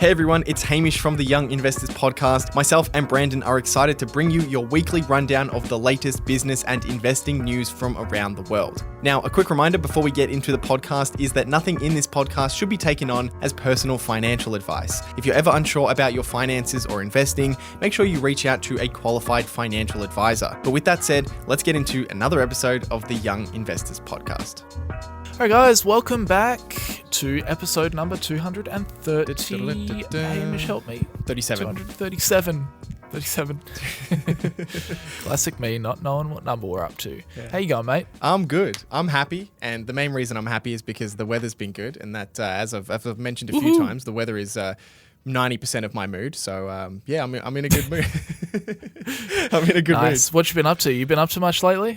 Hey everyone, it's Hamish from the Young Investors Podcast. Myself and Brandon are excited to bring you your weekly rundown of the latest business and investing news from around the world. Now, a quick reminder before we get into the podcast is that nothing in this podcast should be taken on as personal financial advice. If you're ever unsure about your finances or investing, make sure you reach out to a qualified financial advisor. But with that said, let's get into another episode of the Young Investors Podcast. Alright guys, welcome back to episode number 230. Hamish, help me. 37. 37. Classic me, not knowing what number we're up to. Yeah. How you going, mate? I'm good. I'm happy. And the main reason I'm happy is because the weather's been good. And that, as I've mentioned a few times, the weather is 90% of my mood. So, I'm in a good mood. I'm in a good Nice. mood. What you been up to? You been up to much lately?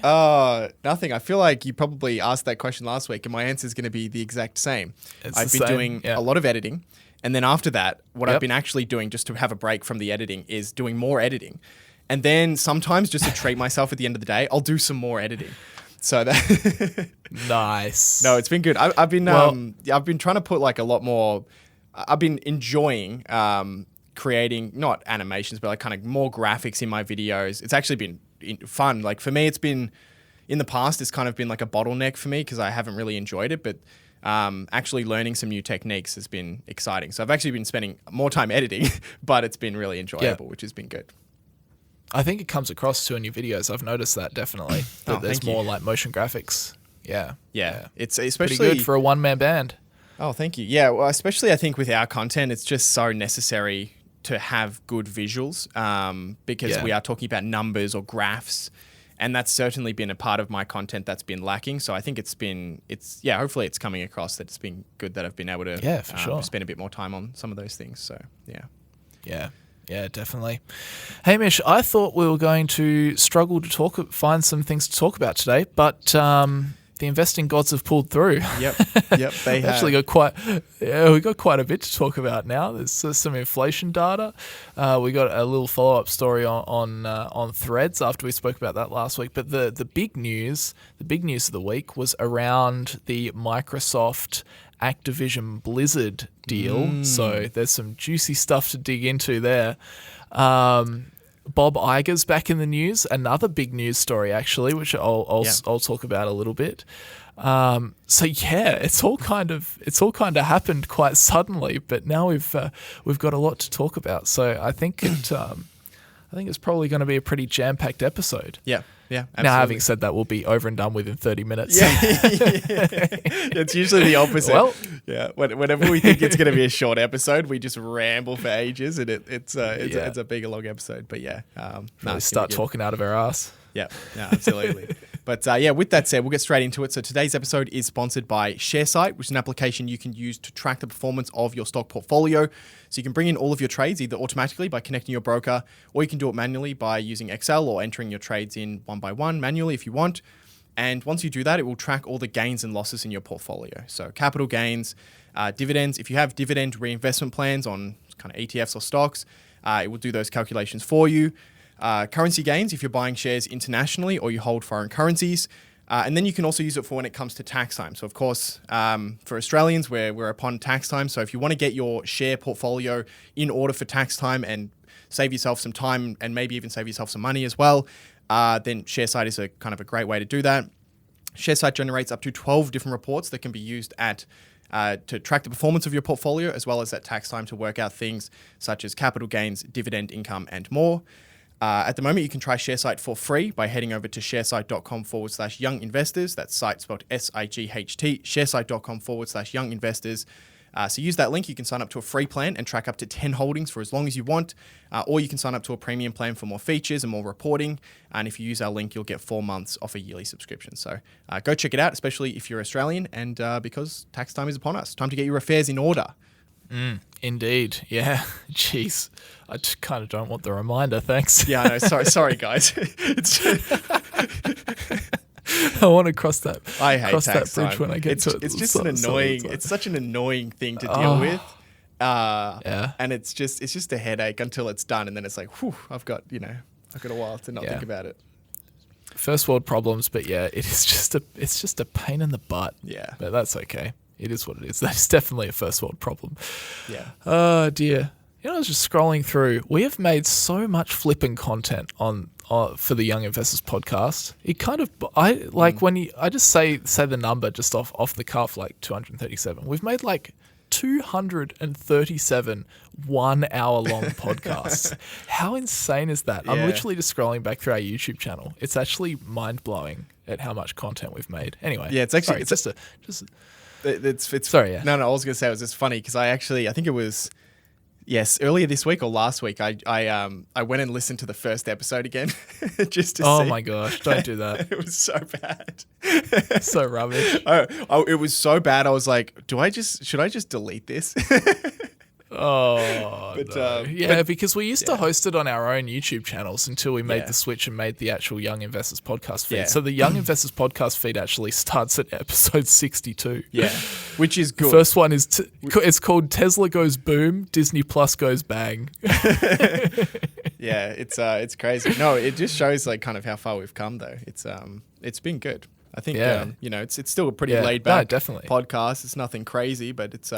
Nothing. I feel like you probably asked that question last week and my answer is going to be the exact same. I've been doing a lot of editing. And then after that, what I've been actually doing just to have a break from the editing is doing more editing. And then sometimes just to treat myself at the end of the day, I'll do some more editing. So that Nice. No, it's been good. I've been trying to put like a lot more. I've been enjoying creating not animations, but like kind of more graphics in my videos. It's actually been fun. Like for me, it's been in the past. It's kind of been like a bottleneck for me because I haven't really enjoyed it. But actually learning some new techniques has been exciting. So I've actually been spending more time editing, but it's been really enjoyable, which has been good. I think it comes across too in your videos. I've noticed that definitely. That there's more like motion graphics. Yeah. It's especially pretty good for a one-man band. Oh, thank you. Yeah, well, especially I think with our content, it's just so necessary to have good visuals because we are talking about numbers or graphs. And that's certainly been a part of my content that's been lacking. So I think hopefully it's coming across that it's been good that I've been able to spend a bit more time on some of those things. So, yeah. Yeah, definitely. Hamish, I thought we were going to struggle to find some things to talk about today, but the investing gods have pulled through. Yep, they have. Actually we got quite a bit to talk about now. There's some inflation data. We got a little follow-up story on Threads after we spoke about that last week. But the big news of the week was around the Microsoft Activision Blizzard deal. So there's some juicy stuff to dig into there. Bob Iger's back in the news. Another big news story, actually, which I'll talk about a little bit. It's all kind of happened quite suddenly, but now we've got a lot to talk about. So I think it's probably going to be a pretty jam-packed episode. Yeah, absolutely. Now, having said that, we'll be over and done within 30 minutes. Yeah. It's usually the opposite. Well, whenever we think it's going to be a short episode, we just ramble for ages, and it's a bigger, long episode. But start talking out of our ass. Yeah, absolutely. But with that said, we'll get straight into it. So today's episode is sponsored by Sharesight, which is an application you can use to track the performance of your stock portfolio. So you can bring in all of your trades either automatically by connecting your broker, or you can do it manually by using Excel or entering your trades in one by one manually if you want. And once you do that, it will track all the gains and losses in your portfolio. So capital gains, dividends. If you have dividend reinvestment plans on kind of ETFs or stocks, it will do those calculations for you. Currency gains if you're buying shares internationally or you hold foreign currencies. And then you can also use it for when it comes to tax time. So, of course, for Australians, we're upon tax time. So if you want to get your share portfolio in order for tax time and save yourself some time and maybe even save yourself some money as well, then Sharesight is a kind of a great way to do that. Sharesight generates up to 12 different reports that can be used to track the performance of your portfolio, as well as at tax time to work out things such as capital gains, dividend income, and more. At the moment, you can try Sharesight for free by heading over to sharesight.com/younginvestors. That's site spelled SIGHT, sharesight.com/younginvestors. So use that link. You can sign up to a free plan and track up to 10 holdings for as long as you want. Or you can sign up to a premium plan for more features and more reporting. And if you use our link, you'll get 4 months off a yearly subscription. So go check it out, especially if you're Australian and because tax time is upon us. Time to get your affairs in order. Indeed. Yeah. Jeez. I just kind of don't want the reminder. Thanks. Yeah, I know. Sorry, guys. I want to cross that. I hate that bridge when I get to it. It's just it's such an annoying thing to deal with. And it's just a headache until it's done, and then it's like, whew, I've got a while to not think about it. First world problems, but it's just a pain in the butt. Yeah. But that's okay. It is what it is. That's definitely a first world problem. Yeah. Oh, dear. You know, I was just scrolling through. We have made so much flipping content on for the Young Investors podcast. It kind of, when I just say the number just off the cuff, like 237. We've made like 237 1 hour long podcasts. How insane is that? Yeah. I'm literally just scrolling back through our YouTube channel. It's actually mind blowing at how much content we've made. Anyway, Yeah, it's actually sorry, it's sorry. Yeah. No, I was gonna say it was just funny because I think it was earlier this week or last week. I went and listened to the first episode again just to see. Oh my gosh! Don't do that. It was so bad. So rubbish. It was so bad. I was like, should I just delete this? Oh, But, no. Yeah, because we used to host it on our own YouTube channels until we made the switch and made the actual Young Investors podcast feed. Yeah. So the Young Investors podcast feed actually starts at episode 62. Yeah, which is good. First one is it's called Tesla Goes Boom, Disney Plus Goes Bang. Yeah, it's crazy. No, it just shows like kind of how far we've come though. It's been good. I think it's still a pretty laid back podcast. It's nothing crazy, but it's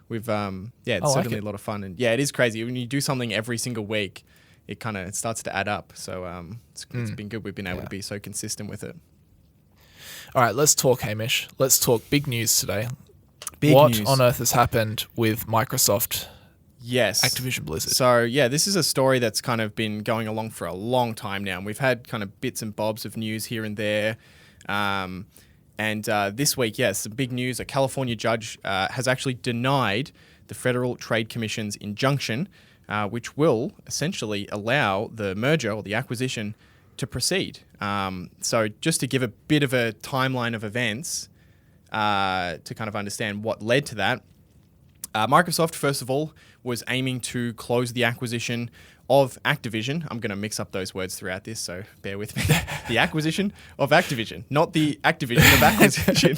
we've it's certainly a lot of fun, and it is crazy when you do something every single week. It kind of starts to add up. So it's been good. We've been able to be so consistent with it. All right, let's talk, Hamish. Let's talk big news today. What on earth has happened with Microsoft? Yes. Activision Blizzard. So, this is a story that's kind of been going along for a long time now. And we've had kind of bits and bobs of news here and there. And this week, some big news. A California judge has actually denied the Federal Trade Commission's injunction, which will essentially allow the merger or the acquisition to proceed. So just to give a bit of a timeline of events to kind of understand what led to that, Microsoft, first of all, was aiming to close the acquisition of Activision. I'm going to mix up those words throughout this, so bear with me. The acquisition of Activision, not the Activision of acquisition.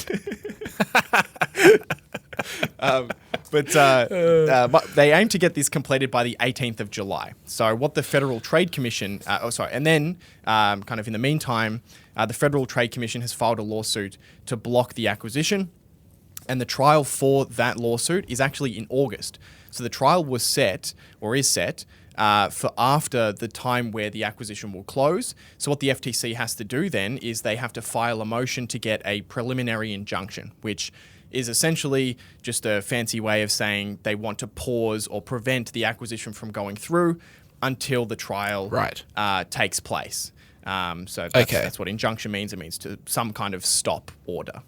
But they aim to get this completed by the 18th of July. So what the Federal Trade Commission, and then kind of in the meantime, the Federal Trade Commission has filed a lawsuit to block the acquisition. And the trial for that lawsuit is actually in August. So the trial was set, or is set, for after the time where the acquisition will close. So what the FTC has to do then is they have to file a motion to get a preliminary injunction, which is essentially just a fancy way of saying they want to pause or prevent the acquisition from going through until the trial takes place. So that's what injunction means. It means to some kind of stop order.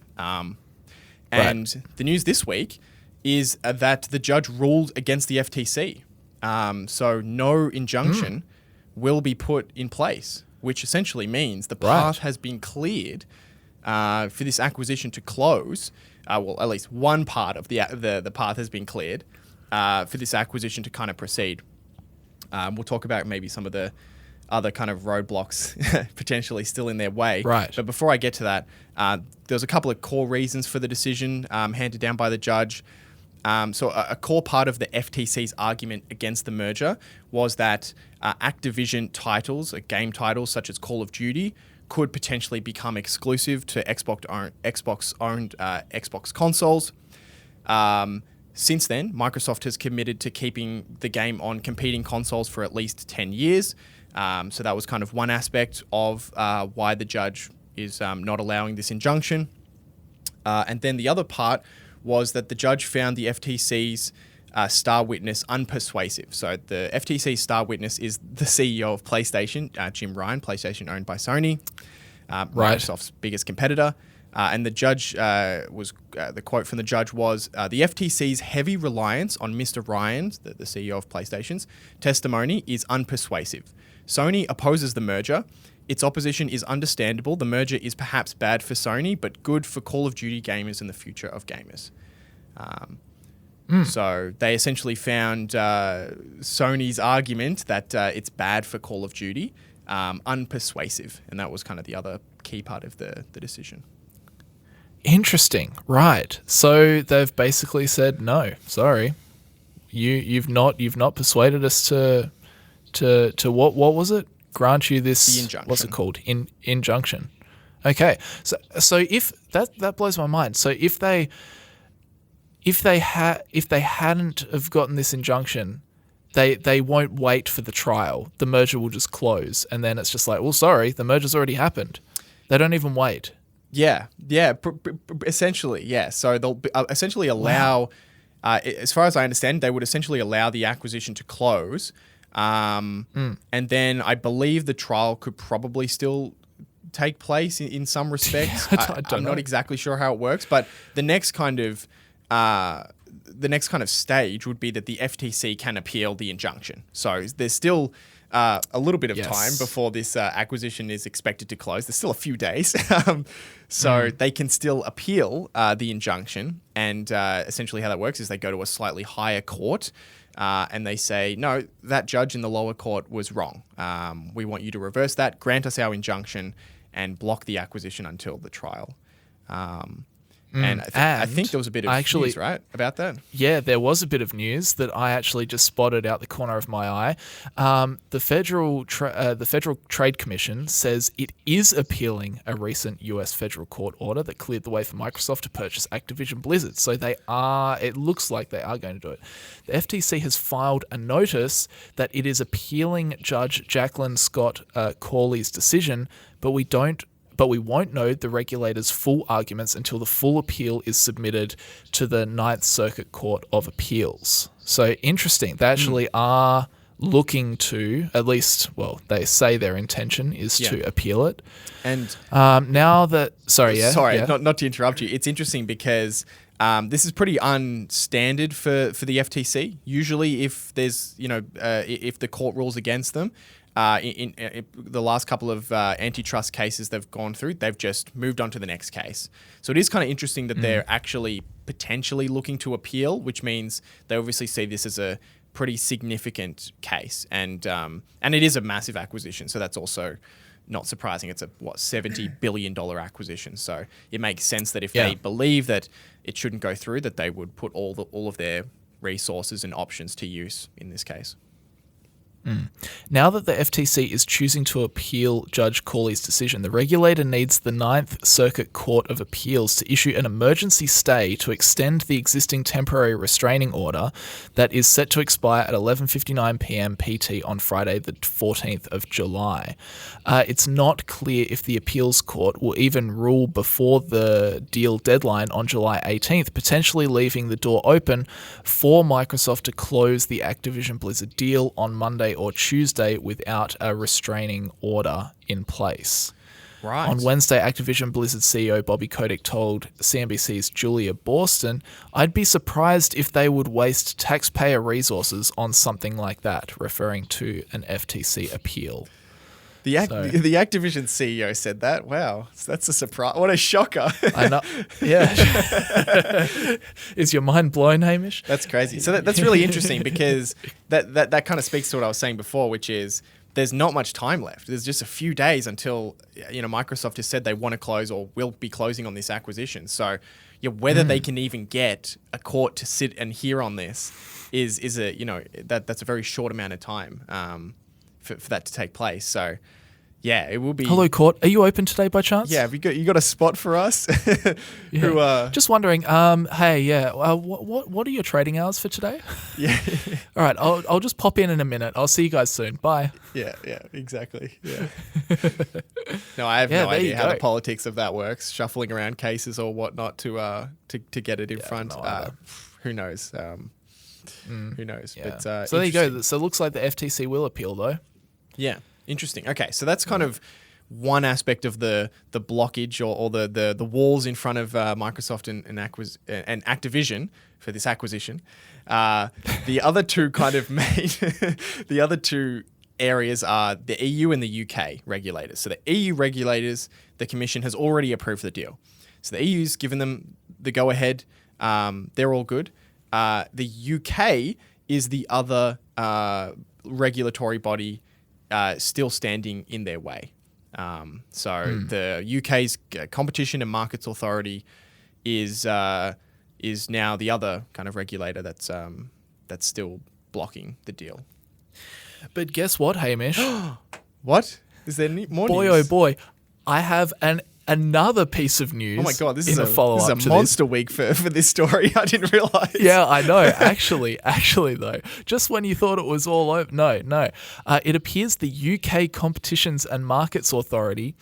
And the news this week is that the judge ruled against the FTC. So no injunction will be put in place, which essentially means the path has been cleared for this acquisition to close. Well, at least one part of the path has been cleared for this acquisition to kind of proceed. We'll talk about maybe some of the other kind of roadblocks potentially still in their way. Right. But before I get to that, there's a couple of core reasons for the decision handed down by the judge. So a core part of the FTC's argument against the merger was that Activision titles, game titles such as Call of Duty, could potentially become exclusive to Xbox-owned Xbox consoles. Since then, Microsoft has committed to keeping the game on competing consoles for at least 10 years. So that was kind of one aspect of why the judge is not allowing this injunction. And then the other part was that the judge found the FTC's star witness unpersuasive. So the FTC's star witness is the CEO of PlayStation, Jim Ryan, PlayStation owned by Sony, Microsoft's biggest competitor. And the judge the quote from the judge was, the FTC's heavy reliance on Mr. Ryan's, the CEO of PlayStation's, testimony is unpersuasive. Sony opposes the merger. Its opposition is understandable. The merger is perhaps bad for Sony, but good for Call of Duty gamers and the future of gamers. So they essentially found Sony's argument that it's bad for Call of Duty unpersuasive. And that was kind of the other key part of the decision. Interesting. Right. So they've basically said, no, sorry. You've not persuaded us to what was it? Grant you this, the injunction. What's it called? Injunction. Okay. So if that blows my mind. So if they if they hadn't have gotten this injunction, they won't wait for the trial. The merger will just close, and then it's just like, well, sorry, the merger's already happened. They don't even wait. Yeah, essentially, yeah. So they'll essentially allow, as far as I understand, they would essentially allow the acquisition to close, and then I believe the trial could probably still take place in some respects. I'm not exactly sure how it works, but the next kind of stage would be that the FTC can appeal the injunction. So there's still a little bit of time before this acquisition is expected to close. There's still a few days. So they can still appeal the injunction. And essentially how that works is they go to a slightly higher court and they say, no, that judge in the lower court was wrong. We want you to reverse that, grant us our injunction, and block the acquisition until the trial. And I think there was a bit of news, right, about that? Yeah, there was a bit of news that I actually just spotted out the corner of my eye. The Federal Trade Commission says it is appealing a recent US federal court order that cleared the way for Microsoft to purchase Activision Blizzard. So it looks like they are going to do it. The FTC has filed a notice that it is appealing Judge Jacqueline Scott Corley's decision, but we won't know the regulator's full arguments until the full appeal is submitted to the Ninth Circuit Court of Appeals. So interesting. They actually are looking to, at least, well, they say their intention is to appeal it. And now that, sorry, not to interrupt you. It's interesting because this is pretty unstandard for the FTC. Usually, if there's if the court rules against them. In the last couple of antitrust cases they've gone through, they've just moved on to the next case. So it is kind of interesting that they're actually potentially looking to appeal, which means they obviously see this as a pretty significant case. And it is a massive acquisition, so that's also not surprising. It's a $70 billion acquisition. So it makes sense that if they believe that it shouldn't go through, that they would put all of their resources and options to use in this case. Now that the FTC is choosing to appeal Judge Corley's decision, the regulator needs the Ninth Circuit Court of Appeals to issue an emergency stay to extend the existing temporary restraining order that is set to expire at 11:59 p.m. PT on Friday, the 14th of July. It's not clear if the appeals court will even rule before the deal deadline on July 18th, potentially leaving the door open for Microsoft to close the Activision Blizzard deal on Monday or Tuesday without a restraining order in place. Right. On Wednesday, Activision Blizzard CEO Bobby Kotick told CNBC's Julia Boorstin, "I'd be surprised if they would waste taxpayer resources on something like that," referring to an FTC appeal. The Activision CEO said that. Wow, that's a surprise. What a shocker. I know. Yeah. Is your mind blown, Hamish? That's crazy. So that's really interesting because that kind of speaks to what I was saying before, which is there's not much time left. There's just a few days until Microsoft has said they want to close or will be closing on this acquisition. So whether they can even get a court to sit and hear on this is that's a very short amount of time. For that to take place. So, yeah, it will be... Hello, court. Are you open today by chance? Yeah, have you got a spot for us? Just wondering, what are your trading hours for today? Yeah. All right, I'll just pop in a minute. I'll see you guys soon. Bye. Yeah, exactly. Yeah. No, I have no idea how the politics of that works, shuffling around cases or whatnot to get it in front. Who knows? Who knows? Yeah. But, so there you go. So it looks like the FTC will appeal, though. Yeah, interesting. Okay, so that's kind of one aspect of the blockage or the walls in front of Microsoft and Activision for this acquisition. The other two kind of the other two areas are the EU and the UK regulators. So the EU regulators, the Commission has already approved the deal. So the EU's given them the go-ahead. They're all good. The UK is the other regulatory body still standing in their way. The UK's Competition and Markets Authority is now the other kind of regulator that's still blocking the deal. But guess what, Hamish? What? Is there more boy, news? Oh boy, I have an another piece of news. Oh my God, this in is a follow-up this is to a monster week for this story. I didn't realize. Yeah, I know. Actually, though, just when you thought it was all over, no. It appears the UK Competitions and Markets Authority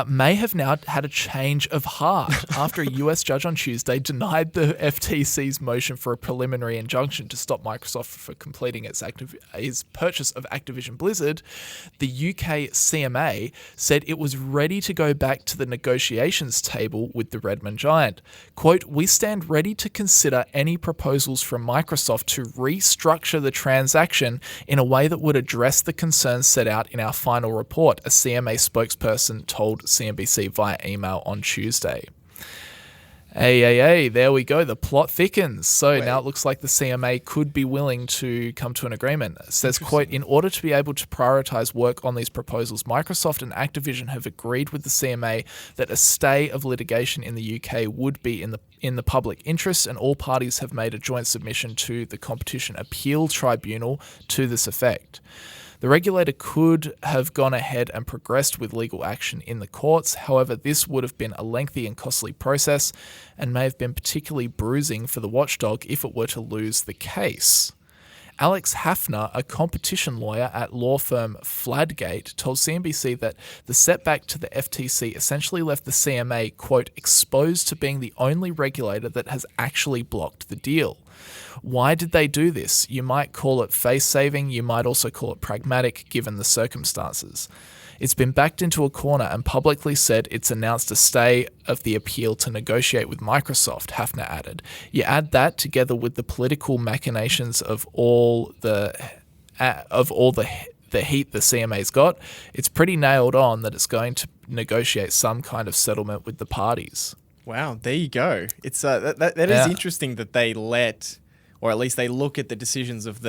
may have now had a change of heart after a US judge on Tuesday denied the FTC's motion for a preliminary injunction to stop Microsoft from completing its purchase of Activision Blizzard. The UK CMA said it was ready to go back to the negotiations table with the Redmond giant. Quote, "We stand ready to consider any proposals from Microsoft to restructure the transaction in a way that would address the concerns set out in our final report," a CMA spokesperson told CNBC via email on Tuesday. Hey, there we go. The plot thickens. So now it looks like the CMA could be willing to come to an agreement. It says, quote, "In order to be able to prioritize work on these proposals, Microsoft and Activision have agreed with the CMA that a stay of litigation in the UK would be in the public interest, and all parties have made a joint submission to the Competition Appeal Tribunal to this effect. The regulator could have gone ahead and progressed with legal action in the courts. However, this would have been a lengthy and costly process and may have been particularly bruising for the watchdog if it were to lose the case." Alex Hafner, a competition lawyer at law firm Fladgate, told CNBC that the setback to the FTC essentially left the CMA, quote, "exposed to being the only regulator that has actually blocked the deal." Why did they do this? You might call it face-saving, you might also call it pragmatic given the circumstances. It's been backed into a corner and publicly said it's announced a stay of the appeal to negotiate with Microsoft, Hafner added. You add that together with the political machinations of all the heat the CMA's got, it's pretty nailed on that it's going to negotiate some kind of settlement with the parties. Wow, there you go. It's that is interesting that they let, or at least they look at the decisions of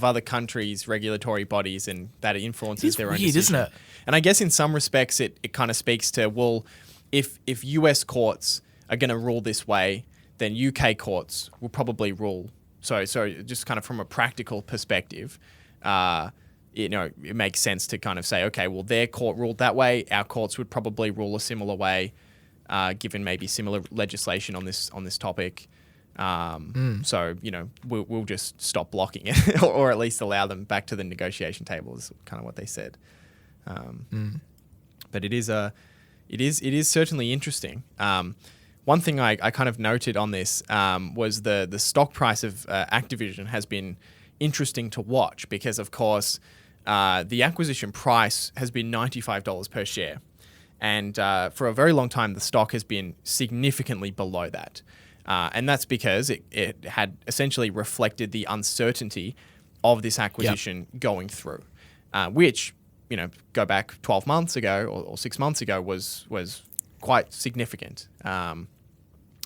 other countries' regulatory bodies, and that influences their own decision. Isn't it? And I guess in some respects, it kind of speaks to, well, if US courts are going to rule this way, then UK courts will probably rule. So just kind of from a practical perspective, it makes sense to kind of say, okay, well, their court ruled that way, our courts would probably rule a similar way. Given maybe similar legislation on this topic. So, we'll just stop blocking it or at least allow them back to the negotiation table is kind of what they said. But it is certainly interesting. One thing I kind of noted on this was the stock price of Activision has been interesting to watch because, of course, the acquisition price has been $95 per share. And for a very long time, the stock has been significantly below that. And that's because it had essentially reflected the uncertainty of this acquisition going through, which, go back 12 months ago or 6 months ago was quite significant.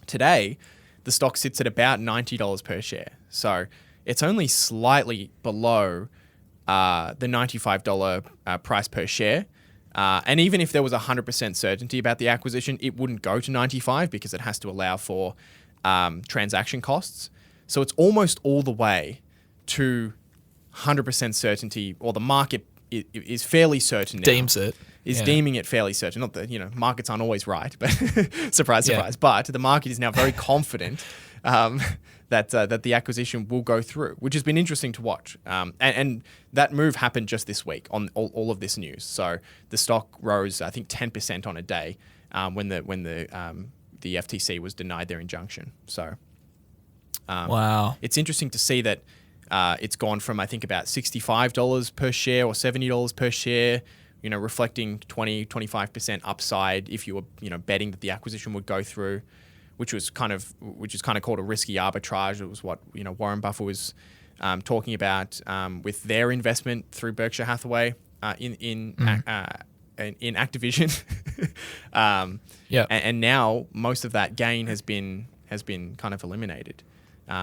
Today, the stock sits at about $90 per share. So it's only slightly below the $95 price per share. And even if there was 100% certainty about the acquisition, it wouldn't go to 95 because it has to allow for transaction costs. So it's almost all the way to 100% certainty, or the market is fairly certain now. Deeming it fairly certain. Not that, markets aren't always right, but surprise. But the market is now very confident that the acquisition will go through, which has been interesting to watch. And that move happened just this week on all of this news. So the stock rose, I think, 10% on a day when the FTC was denied their injunction. So wow, it's interesting to see that it's gone from, I think, about $65 per share or $70 per share, reflecting 20-25% upside if you were betting that the acquisition would go through. Which is kind of called a risky arbitrage. It was what Warren Buffett was talking about with their investment through Berkshire Hathaway in Activision. And now most of that gain has been kind of eliminated,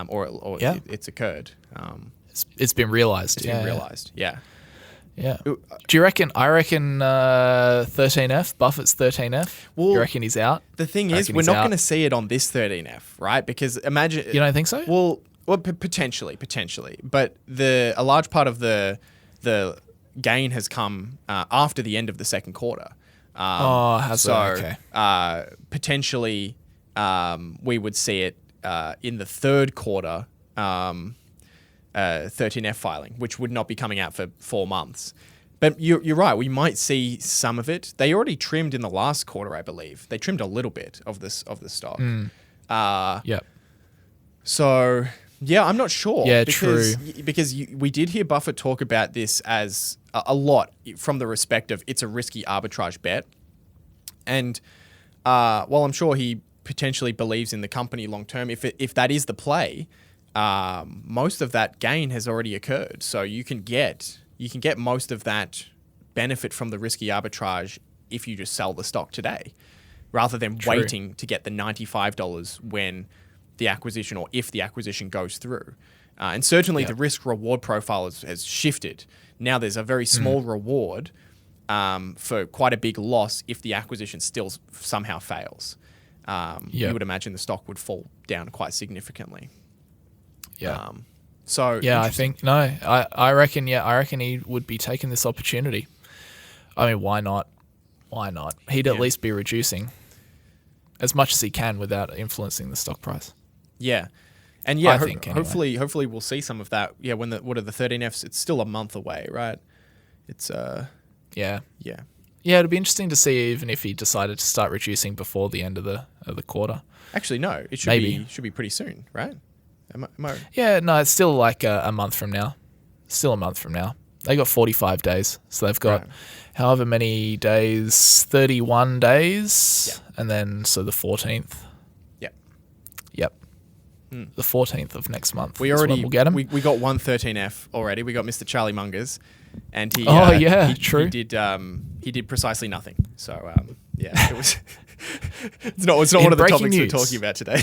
or it's occurred. It's been realized. It's been realized. Yeah. Yeah. Do you reckon? I reckon 13F, Buffett's 13F. Well, you reckon he's out? The thing is, we're not going to see it on this 13F, right? Because imagine... You don't think so? Well, potentially. But a large part of the gain has come after the end of the second quarter. Okay. Potentially, we would see it in the third quarter 13F filing, which would not be coming out for 4 months. But you're right. We might see some of it. They already trimmed in the last quarter, I believe. They trimmed a little bit of the stock. Yep. So yeah, I'm not sure. Yeah, because, true. Because we did hear Buffett talk about this as a lot from the respect of it's a risky arbitrage bet. And while I'm sure he potentially believes in the company long term, if that is the play, most of that gain has already occurred. So you can get most of that benefit from the risky arbitrage if you just sell the stock today, rather than waiting to get the $95 when the acquisition, or if the acquisition goes through. And certainly the risk reward profile has shifted. Now there's a very small reward for quite a big loss if the acquisition still somehow fails. You would imagine the stock would fall down quite significantly. Yeah. I reckon he would be taking this opportunity. I mean, why not? He'd at least be reducing as much as he can without influencing the stock price. Yeah. And I think hopefully we'll see some of that. Yeah, when what are the 13Fs? It's still a month away, right? It's Yeah, it'll be interesting to see even if he decided to start reducing before the end of the quarter. Actually, no, it should be pretty soon, right? Am I? Yeah, no, it's still like a month from now. Still a month from now. They got 45 days, so they've got however many days, 31 days, and then so the 14th. Yep. The 14th of next month. We'll get him. We got one 13F already. We got Mr. Charlie Mungers, and he. True. He did precisely nothing. So it was. it's not one of the topics we're talking about today.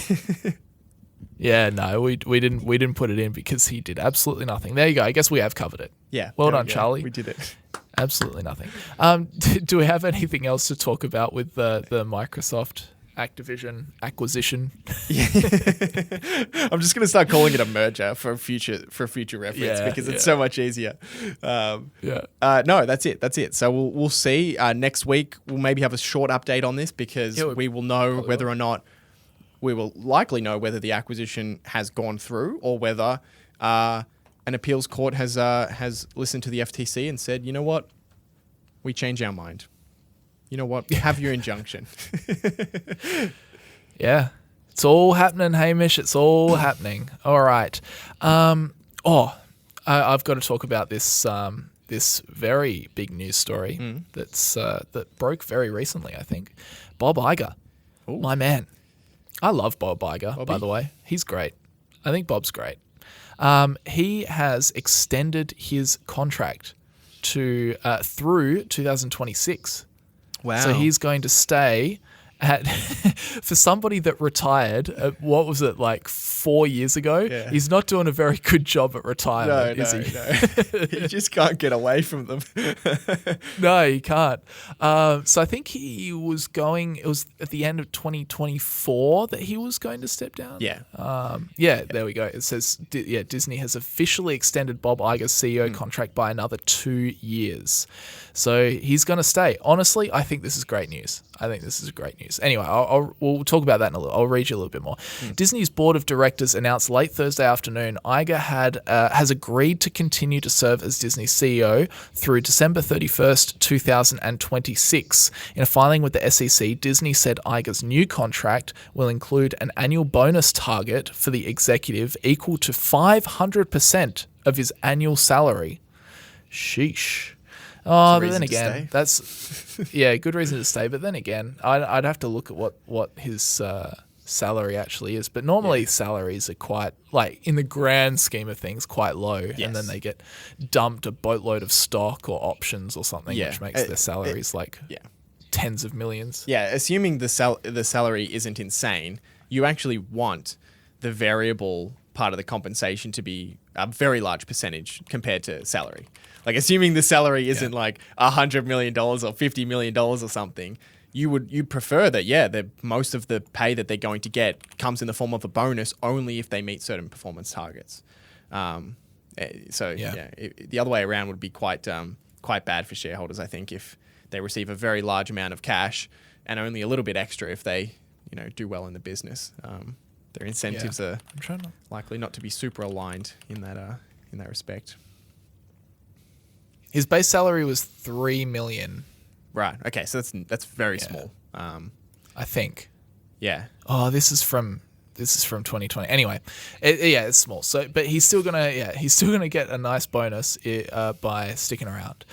Yeah, no, we didn't put it in because he did absolutely nothing. There you go. I guess we have covered it. Yeah. Well done, Charlie. We did it. Absolutely nothing. Do we have anything else to talk about with the Microsoft Activision acquisition? Yeah. I'm just going to start calling it a merger for future reference because it's so much easier. No, that's it. So we'll see. Next week we'll maybe have a short update on this because we will know whether or not. We will likely know whether the acquisition has gone through or whether an appeals court has listened to the FTC and said, you know what, we change our mind. You know what, have your injunction. Yeah, it's all happening, Hamish. It's all happening. All right. I've got to talk about this this very big news story that broke very recently. I think Bob Iger, my man. I love Bob Iger, by the way. He's great. I think Bob's great. He has extended his contract to through 2026. Wow. So he's going to stay at for somebody that retired, what was it, like 4 years ago? Yeah. He's not doing a very good job at retirement, is he? No. He just can't get away from them. No, he can't. So I think it was at the end of 2024 that he was going to step down. Yeah. There we go. It says, Disney has officially extended Bob Iger's CEO contract by another 2 years. So he's going to stay. Honestly, I think this is great news. Anyway, we'll talk about that in a little. I'll read you a little bit more. Disney's board of directors announced late Thursday afternoon Iger has agreed to continue to serve as Disney's CEO through December 31st, 2026. In a filing with the SEC, Disney said Iger's new contract will include an annual bonus target for the executive equal to 500% of his annual salary. Sheesh. Oh, but then again, that's good reason to stay. But then again, I'd have to look at what his salary actually is. But normally salaries are quite, like, in the grand scheme of things, quite low. Yes. And then they get dumped a boatload of stock or options or something, which makes their salaries tens of millions. Yeah, assuming the salary isn't insane, you actually want the variable part of the compensation to be a very large percentage compared to salary. Like, assuming the salary isn't like $100 million or $50 million or something, you'd prefer that, most of the pay that they're going to get comes in the form of a bonus only if they meet certain performance targets. The other way around would be quite bad for shareholders, I think, if they receive a very large amount of cash and only a little bit extra if they, do well in the business. Their incentives are likely not to be super aligned in that respect. His base salary was $3 million. Right. Okay. So that's very small. I think. Yeah. Oh, this is from 2020. Anyway, it's small. So, but he's still gonna get a nice bonus by sticking around.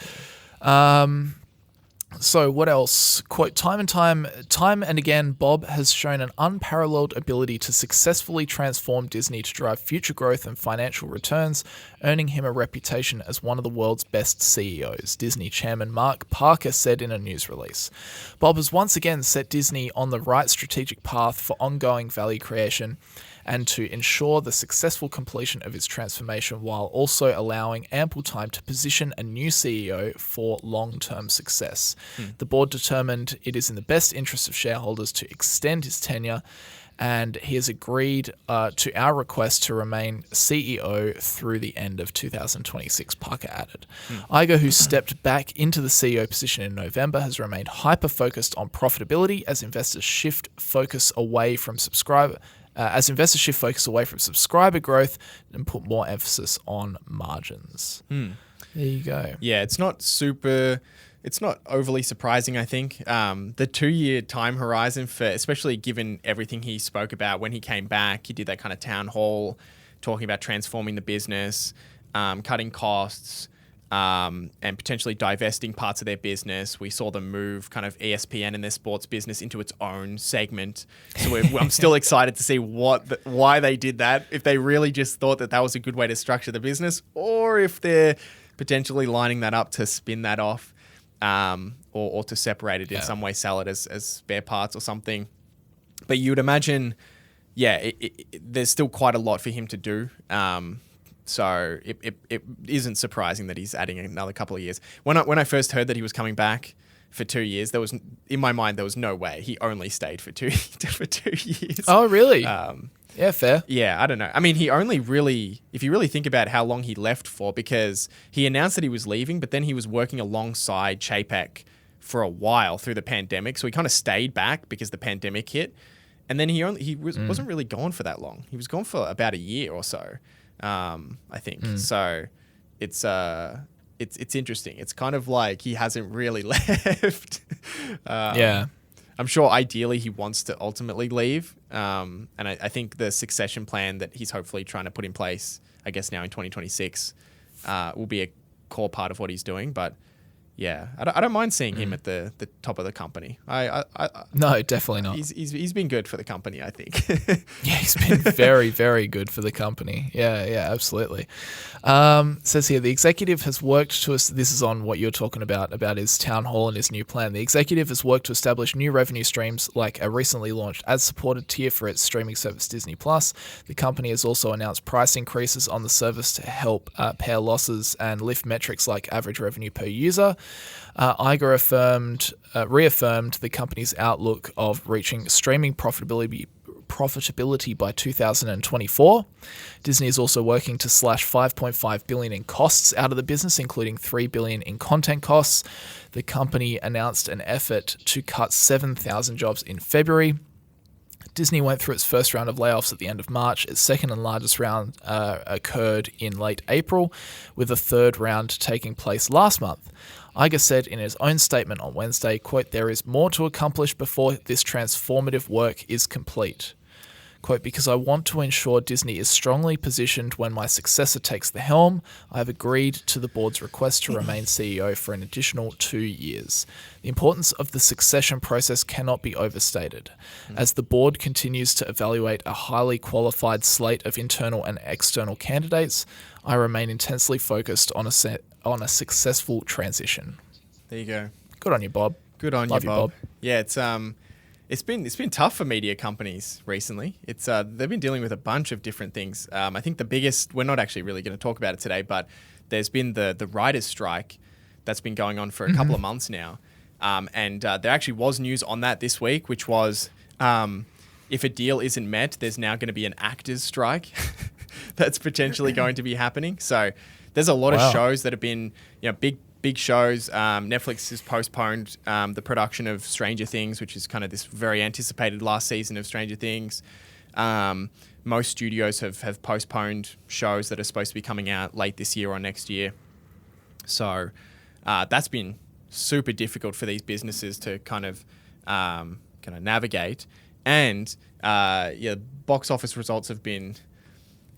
So what else? Quote, time and again, Bob has shown an unparalleled ability to successfully transform Disney to drive future growth and financial returns, earning him a reputation as one of the world's best CEOs, Disney chairman Mark Parker said in a news release. Bob has once again set Disney on the right strategic path for ongoing value creation and to ensure the successful completion of its transformation while also allowing ample time to position a new CEO for long-term success. The board determined it is in the best interest of shareholders to extend his tenure, and he has agreed to our request to remain CEO through the end of 2026, Parker added. Iger, who stepped back into the CEO position in November, has remained hyper-focused on profitability as investors shift focus away from subscriber growth and put more emphasis on margins. There you go. Yeah, it's not overly surprising, I think. The 2-year time horizon especially given everything he spoke about when he came back, he did that kind of town hall talking about transforming the business, cutting costs, and potentially divesting parts of their business. We saw them move kind of ESPN and their sports business into its own segment. So I'm still excited to see why they did that, if they really just thought that was a good way to structure the business, or if they're potentially lining that up to spin that off, or to separate it in some way, sell it as spare parts or something. But you would imagine, there's still quite a lot for him to do. So it isn't surprising that he's adding another couple of years. When I first heard that he was coming back for 2 years, in my mind there was no way he only stayed for 2 years. Oh, really? Yeah, fair. Yeah, I don't know. I mean, he only really, if you really think about how long he left for, because he announced that he was leaving, but then he was working alongside Chapek for a while through the pandemic. So he kind of stayed back because the pandemic hit, and then he wasn't really gone for that long. He was gone for about a year or so. I think. So it's interesting. It's kind of like he hasn't really left. I'm sure ideally he wants to ultimately leave. And I think the succession plan that he's hopefully trying to put in place, I guess now in 2026, will be a core part of what he's doing. But yeah, I don't mind seeing him at the top of the company. No, definitely not. He's been good for the company, I think. Yeah, he's been very, very good for the company. Yeah, absolutely. Says here, the executive has worked to us. This is on what you're talking about his town hall and his new plan. The executive has worked to establish new revenue streams like a recently launched ad-supported tier for its streaming service Disney+. The company has also announced price increases on the service to help pare losses and lift metrics like average revenue per user. Iger reaffirmed the company's outlook of reaching streaming profitability by 2024. Disney is also working to slash $5.5 billion in costs out of the business, including $3 billion in content costs. The company announced an effort to cut 7,000 jobs in February. Disney went through its first round of layoffs at the end of March. Its second and largest round occurred in late April, with a third round taking place last month. Iger said in his own statement on Wednesday, quote, "There is more to accomplish before this transformative work is complete. Quote, because I want to ensure Disney is strongly positioned when my successor takes the helm, I have agreed to the board's request to remain CEO for an additional 2 years. The importance of the succession process cannot be overstated. As the board continues to evaluate a highly qualified slate of internal and external candidates, I remain intensely focused on a successful transition." There you go. Good on you, Bob. Good on Love you, Bob. Yeah, it's been tough for media companies recently. They've been dealing with a bunch of different things. I think the biggest, we're not actually really going to talk about it today, but there's been the writers' strike that's been going on for a couple of months now. And there actually was news on that this week, which was if a deal isn't met, there's now going to be an actors' strike that's potentially going to be happening. So there's a lot of shows that have been, big big shows. Netflix has postponed the production of Stranger Things, which is kind of this very anticipated last season of Stranger Things. Most studios have postponed shows that are supposed to be coming out late this year or next year. So that's been super difficult for these businesses to kind of navigate. And box office results have been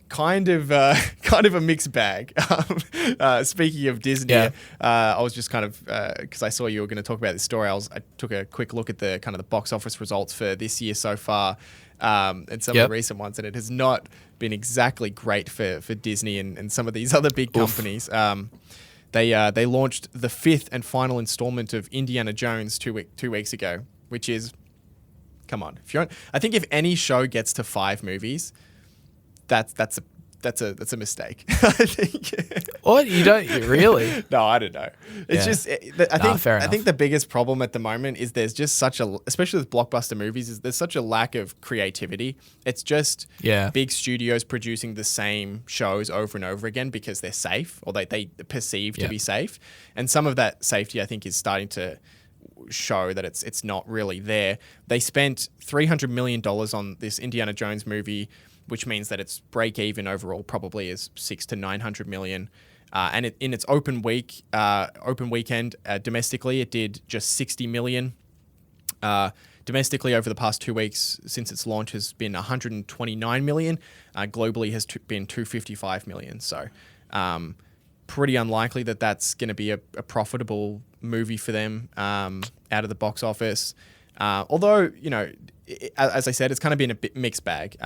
kind of a mixed bag. Speaking of Disney, I was just kind of because I saw you were going to talk about this story. I took a quick look at the kind of the box office results for this year so far, and some of the recent ones, and it has not been exactly great for Disney and some of these other big companies. They launched the 5th and final installment of Indiana Jones 2 weeks ago, which is, come on, I think if any show gets to 5 movies, that's a mistake. I think. What, you don't really? No, I don't know. It's just I think the biggest problem at the moment is there's just such a, especially with blockbuster movies, is there's such a lack of creativity. It's just big studios producing the same shows over and over again because they're safe, or they perceive to be safe, and some of that safety I think is starting to show that it's not really there. They spent $300 million on this Indiana Jones movie, which means that its break even overall probably is $600 to $900 million. And in its open weekend domestically, it did just $60 million. Domestically, over the past 2 weeks since its launch, has been $129 million. Globally has been $255 million. So pretty unlikely that that's going to be a profitable movie for them out of the box office. Although, as I said, it's kind of been a bit mixed bag.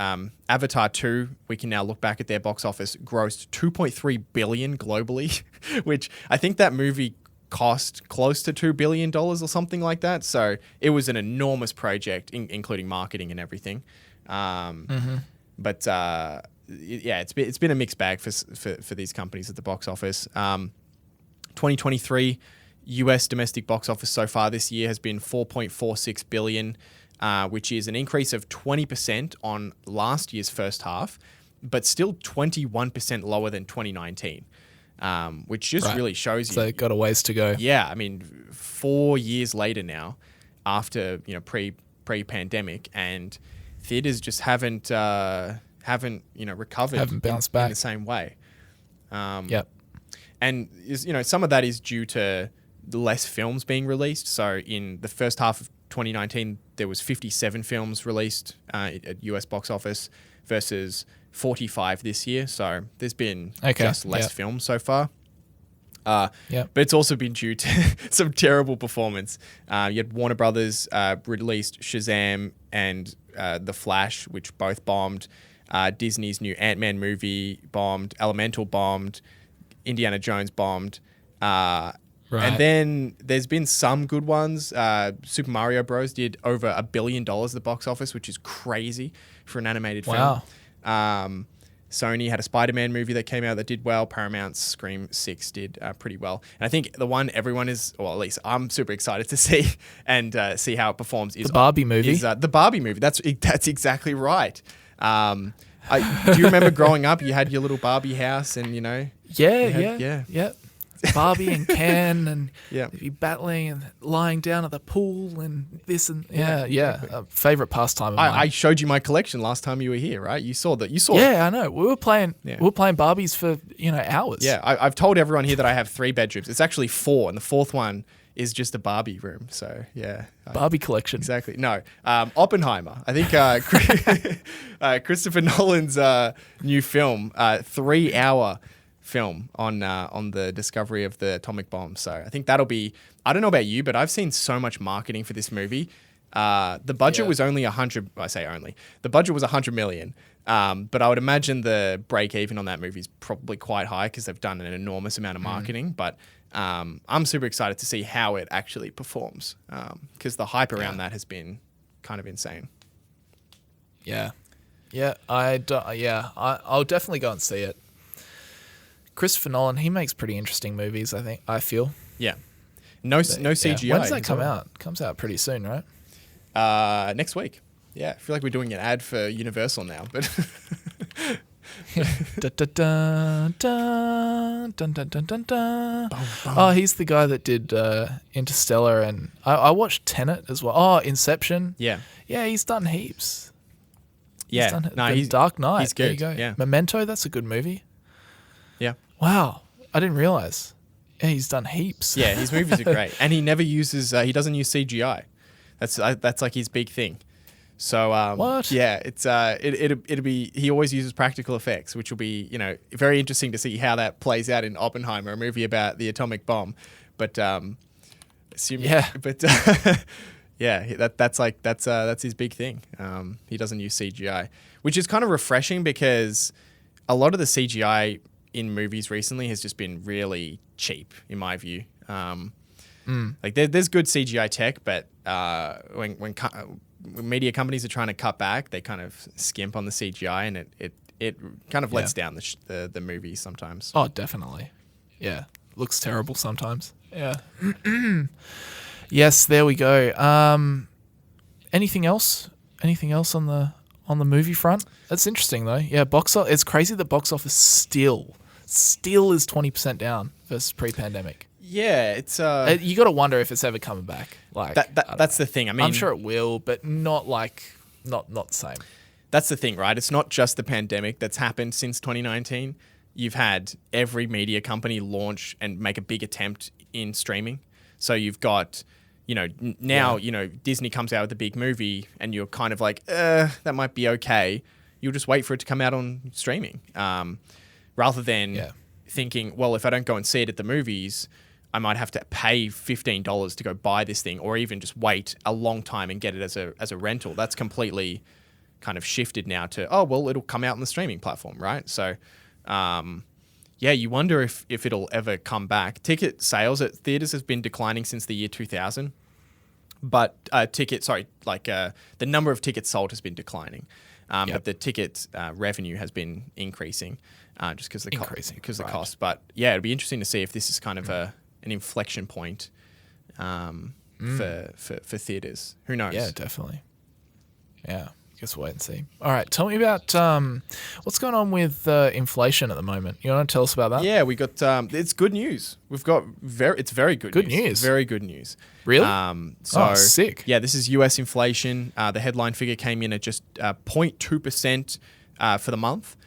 Avatar 2, we can now look back at their box office, grossed $2.3 billion globally, which I think that movie cost close to $2 billion or something like that. So it was an enormous project, including marketing and everything. But it's been a mixed bag for these companies at the box office. 2023 US domestic box office so far this year has been $4.46 billion. Which is an increase of 20% on last year's first half, but still 21% lower than 2019, which just really shows you. So they've got a ways to go. Yeah, I mean, 4 years later now, after pre-pandemic, and theaters just haven't recovered, haven't bounced back in the same way. And some of that is due to less films being released. So in the first half of 2019, there was 57 films released at US box office versus 45 this year. So there's been just less films so far. But it's also been due to some terrible performance. You had Warner Brothers released Shazam and The Flash, which both bombed. Disney's new Ant-Man movie bombed. Elemental bombed. Indiana Jones bombed. And then there's been some good ones. Super Mario Bros. Did over $1 billion at the box office, which is crazy for an animated film. Sony had a Spider-Man movie that came out that did well. Paramount's Scream 6 did pretty well. And I think the one everyone is, or at least I'm super excited to see and see how it performs is the Barbie movie. The Barbie movie. That's exactly right. Do you remember growing up? You had your little Barbie house, and Yeah. Barbie and Ken and you battling and lying down at the pool and this and favorite pastime of mine. I showed you my collection last time you were here, right? You saw that. I know. We were playing Barbies for hours. Yeah, I've told everyone here that I have 3 bedrooms. It's actually 4, and the 4th one is just a Barbie room. So Barbie collection. Exactly. No, Oppenheimer. I think Christopher Nolan's new film, 3-hour film on the discovery of the atomic bomb. So I think that'll be, I don't know about you, but I've seen so much marketing for this movie. The budget was only the budget was $100 million. But I would imagine the break even on that movie is probably quite high because they've done an enormous amount of marketing. But I'm super excited to see how it actually performs because the hype around that has been kind of insane. I'll definitely go and see it. Christopher Nolan, he makes pretty interesting movies, I feel. Yeah. No CGI. When does that come out? It comes out pretty soon, right? Next week. Yeah. I feel like we're doing an ad for Universal now, but Dun, dun, dun, dun, dun, dun, dun, dun, dun. Oh, he's the guy that did Interstellar, and I watched Tenet as well. Oh, Inception. Yeah. Yeah, he's done heaps. Yeah. He's Dark Knight. He's good. There you go. Yeah. Memento, that's a good movie. Yeah. Wow. I didn't realize. Yeah, he's done heaps. Yeah, his movies are great. And he never uses, he doesn't use CGI. That's like his big thing. So, What? Yeah, it'll be, he always uses practical effects, which will be, very interesting to see how that plays out in Oppenheimer, a movie about the atomic bomb. But, Yeah. Yeah, that's his big thing. He doesn't use CGI, which is kind of refreshing because a lot of the CGI in movies recently has just been really cheap, in my view. Like there's good CGI tech, but when media companies are trying to cut back, they kind of skimp on the CGI, and it kind of lets down the movie sometimes. Oh, definitely. Yeah. Looks terrible sometimes. Yeah. Yes, there we go. Anything else? Anything else on the movie front? That's interesting though. Yeah, it's crazy that box office still is 20% down versus pre-pandemic. Yeah, it's you got to wonder if it's ever coming back. Like that's the thing. I mean, I'm sure it will, but not the same. That's the thing, right? It's not just the pandemic that's happened since 2019. You've had every media company launch and make a big attempt in streaming. So you've got, now, Disney comes out with a big movie and you're kind of like, that might be okay. You'll just wait for it to come out on streaming. Rather than thinking, well, if I don't go and see it at the movies, I might have to pay $15 to go buy this thing, or even just wait a long time and get it as a rental. That's completely kind of shifted now to, oh, well, it'll come out on the streaming platform, right? So, you wonder if it'll ever come back. Ticket sales at theaters has been declining since the year 2000, but the number of tickets sold has been declining. But the ticket revenue has been increasing just because of the cost. But yeah, it'll be interesting to see if this is kind of an inflection point for theaters. Who knows? Yeah, definitely. Yeah. Guess we'll wait and see. All right, tell me about what's going on with inflation at the moment. You want to tell us about that? Yeah, we got it's good news. We've got it's very good news. Very good news. Really? Sick. Yeah, this is US inflation. The headline figure came in at just 0.2% for the month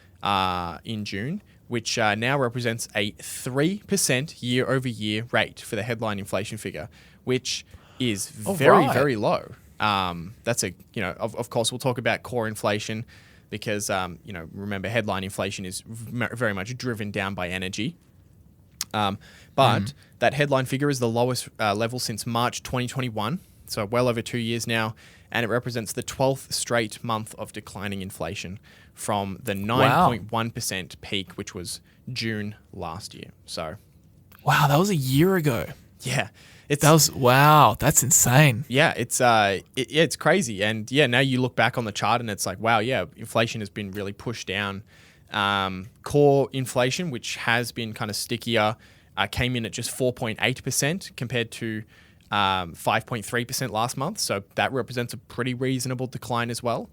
in June, which now represents a 3% year-over-year rate for the headline inflation figure, which is very low. That's of course we'll talk about core inflation because, remember headline inflation is very much driven down by energy. But that headline figure is the lowest level since March 2021. So well over 2 years now. And it represents the 12th straight month of declining inflation from the 9.1% peak, which was June last year. So, wow, that was a year ago. Yeah. That's insane. Yeah, it's crazy. And yeah, now you look back on the chart and it's like, wow, yeah, inflation has been really pushed down. Core inflation, which has been kind of stickier, came in at just 4.8% compared to 5.3% last month. So that represents a pretty reasonable decline as well.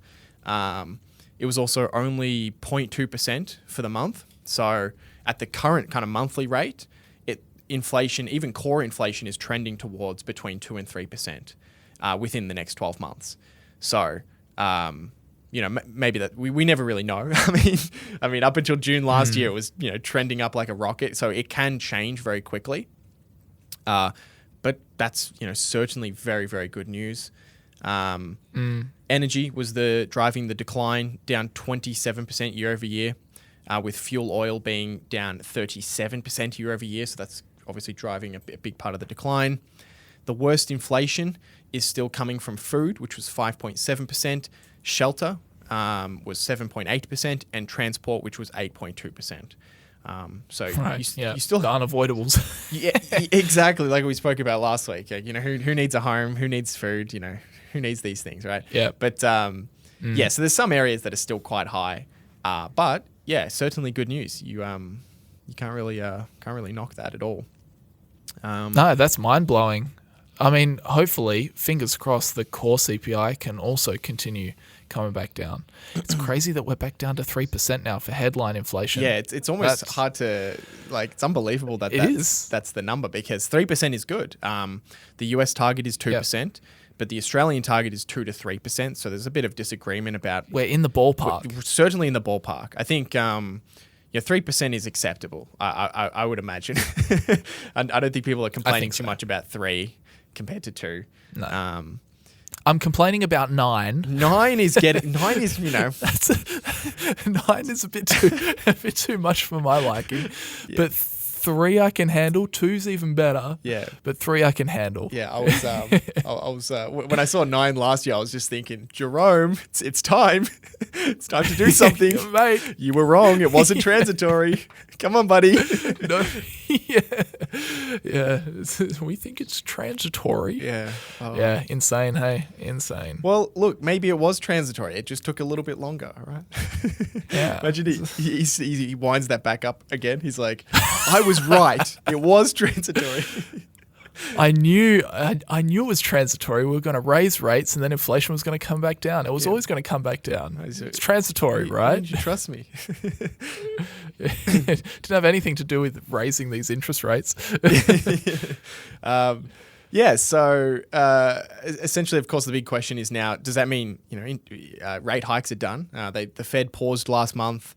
It was also only 0.2% for the month. So at the current kind of monthly rate, inflation, even core inflation, is trending towards between 2 and 3% within the next 12 months. So, maybe that we never really know. I mean, up until June last year, it was trending up like a rocket. So it can change very quickly. But that's certainly very, very good news. Energy was driving the decline, down 27% year over year, with fuel oil being down 37% year over year. So that's obviously driving a big part of the decline. The worst inflation is still coming from food, which was 5.7%. Shelter was 7.8%, and transport, which was 8.2%. You still the unavoidables. Yeah, exactly. Like we spoke about last week. Who needs a home? Who needs food? Who needs these things, right? Yeah. But so there's some areas that are still quite high. But yeah, certainly good news. You can't really knock that at all. No, that's mind blowing. I mean, hopefully, fingers crossed, the core CPI can also continue coming back down. It's crazy that we're back down to 3% now for headline inflation. Yeah, it's almost hard to it's unbelievable that's the number, because 3% is good. The US target is 2%, but the Australian target is 2 to 3%. So there's a bit of disagreement about. We're in the ballpark. We're certainly in the ballpark. I think 3% is acceptable. I would imagine. I don't think people are complaining too much about 3 compared to 2. No. I'm complaining about 9. 9 is That's 9 is a bit too much for my liking. Yeah. But 3 I can handle. 2's even better. Yeah. But 3 I can handle. Yeah, I was when I saw 9 last year, I was just thinking, Jerome, it's time. It's time to do something. Mate. You were wrong. It wasn't transitory. Come on, buddy. No. Yeah. We think it's transitory. Yeah. Oh. Yeah, insane, hey? Insane. Well, look, maybe it was transitory. It just took a little bit longer, right? Yeah. Imagine he winds that back up again. He's like, I was right. It was transitory. I knew it was transitory. We were going to raise rates and then inflation was going to come back down. It was always going to come back down. It's transitory, right? You trust me. It didn't have anything to do with raising these interest rates. So essentially, of course, the big question is now, does that mean rate hikes are done? The Fed paused last month.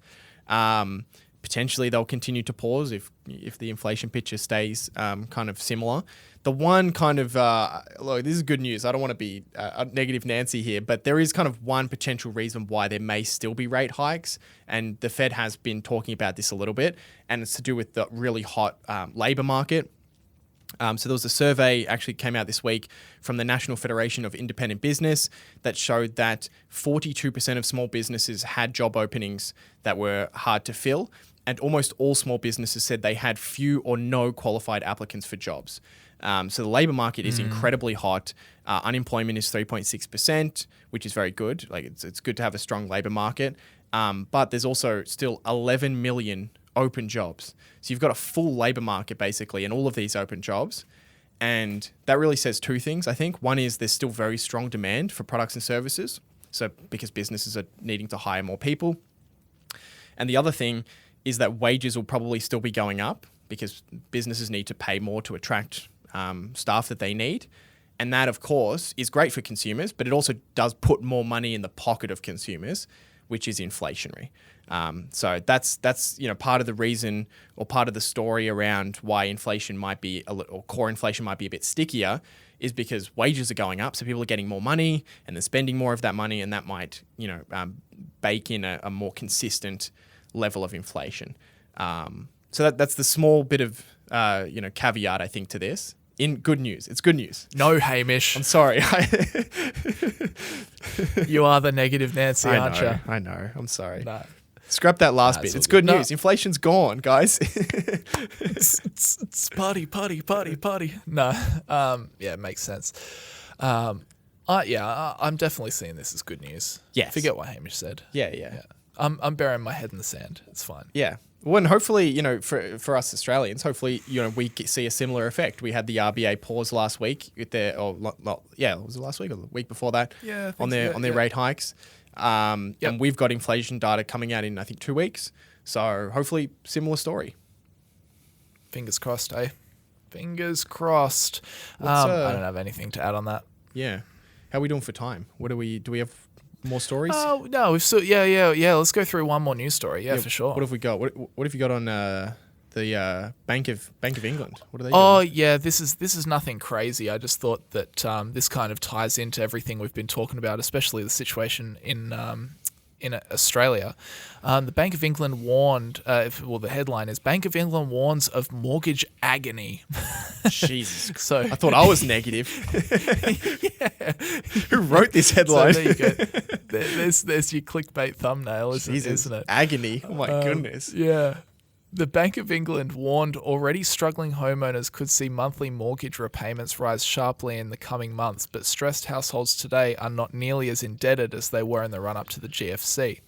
Potentially, they'll continue to pause if the inflation picture stays kind of similar. The one kind of look, this is good news. I don't want to be a negative Nancy here, but there is kind of one potential reason why there may still be rate hikes, and the Fed has been talking about this a little bit, and it's to do with the really hot labor market. So there was a survey actually came out this week from the National Federation of Independent Business that showed that 42% of small businesses had job openings that were hard to fill, and almost all small businesses said they had few or no qualified applicants for jobs. So the labor market is incredibly hot. Unemployment is 3.6%, which is very good. Like it's good to have a strong labor market. But there's also still 11 million open jobs. So you've got a full labor market basically in all of these open jobs. And that really says 2 things, I think. One is there's still very strong demand for products and services. So because businesses are needing to hire more people. And the other thing is that wages will probably still be going up because businesses need to pay more to attract staff that they need. And that, of course, is great for consumers, but it also does put more money in the pocket of consumers, which is inflationary. So that's part of the reason or part of the story around why inflation might be or core inflation might be a bit stickier is because wages are going up, so people are getting more money and they're spending more of that money, and that might bake in a more consistent level of inflation. So that's the small bit of caveat I think to this. In good news, it's good news. No, Hamish. I'm sorry. You are the negative Nancy, aren't you? I know. I'm sorry. No. Scrap that last bit. It's good news. Inflation's gone, guys. It's party. No. Yeah, it makes sense. I'm definitely seeing this as good news. Yes. Forget what Hamish said. Yeah. I'm burying my head in the sand. It's fine. Yeah. Well, and hopefully, for us Australians, hopefully, we see a similar effect. We had the RBA pause last week with was it last week or the week before that? Yeah. On their rate hikes. And we've got inflation data coming out in, I think, 2 weeks. So hopefully, similar story. Fingers crossed, eh? Fingers crossed. I don't have anything to add on that. Yeah. How are we doing for time? Do we have more stories? Oh, no. We've still, yeah. Let's go through one more news story. Yeah, for sure. What have we got? What have you got on the Bank of England? What are they doing? Oh, yeah. This is nothing crazy. I just thought that this kind of ties into everything we've been talking about, especially the situation in Australia. The Bank of England warned. The headline is Bank of England warns of mortgage agony. Jesus. So I thought I was negative. Yeah. Who wrote this headline? So there you go. There's your clickbait thumbnail, isn't it? Agony. Oh my goodness. Yeah. The Bank of England warned already struggling homeowners could see monthly mortgage repayments rise sharply in the coming months, but stressed households today are not nearly as indebted as they were in the run-up to the GFC.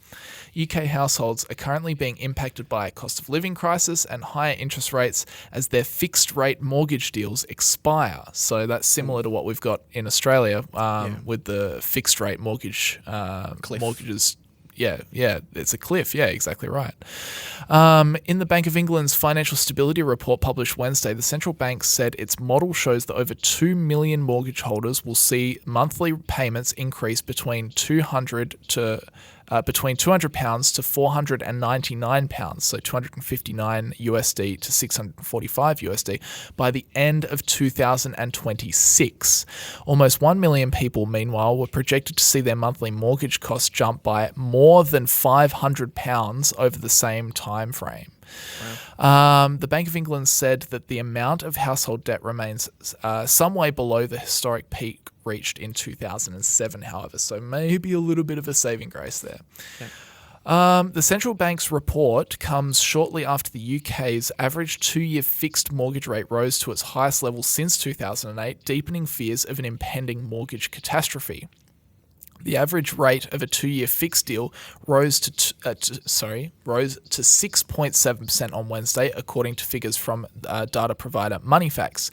UK households are currently being impacted by a cost of living crisis and higher interest rates as their fixed-rate mortgage deals expire. So that's similar to what we've got in Australia with the fixed-rate mortgages. Yeah, it's a cliff. Yeah, exactly right. In the Bank of England's Financial Stability Report published Wednesday, the central bank said its model shows that over 2 million mortgage holders will see monthly payments increase between £200 to £499, so 259 USD to 645 USD by the end of 2026. Almost 1 million people, meanwhile, were projected to see their monthly mortgage costs jump by more than £500 over the same time frame. Wow. The Bank of England said that the amount of household debt remains some way below the historic peak reached in 2007, however, so maybe a little bit of a saving grace there. Yeah. The central bank's report comes shortly after the UK's average 2-year fixed mortgage rate rose to its highest level since 2008, deepening fears of an impending mortgage catastrophe. The average rate of a 2-year fixed deal rose to 6.7% on Wednesday, according to figures from data provider Moneyfacts.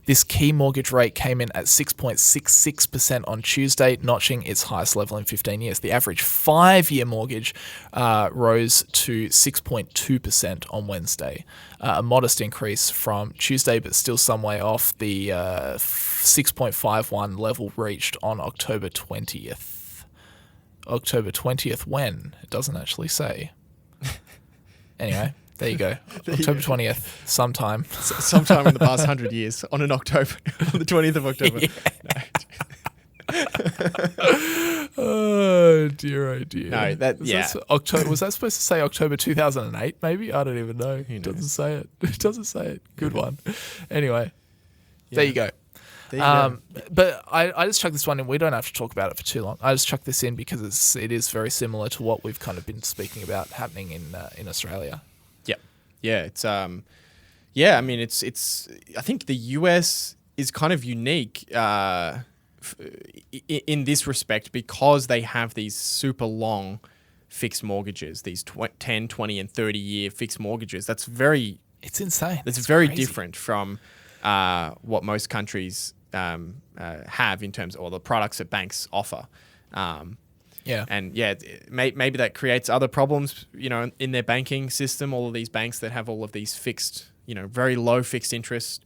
This key mortgage rate came in at 6.66% on Tuesday, notching its highest level in 15 years. The average 5-year mortgage rose to 6.2% on Wednesday, a modest increase from Tuesday, but still some way off the 6.51 level reached on October 20th. October 20th when? It doesn't actually say. Anyway, there you go. October 20th, sometime. Sometime in the past 100 years, on the 20th of October. Yeah. Oh dear, oh dear. No, October, was that supposed to say October 2008 maybe? I don't even know. It doesn't say it. It doesn't say it. Good one. Anyway, there you go. But I just chucked this one in. We don't have to talk about it for too long. I just chucked this in because it is very similar to what we've kind of been speaking about happening in Australia. Yeah. It's I mean, it's. I think the US is kind of unique in this respect because they have these super long fixed mortgages, these 10, 20, and 30-year fixed mortgages. It's insane. It's very crazy. Different from what most countries have in terms of all the products that banks offer. Maybe that creates other problems, in their banking system. All of these banks that have all of these fixed, very low fixed interest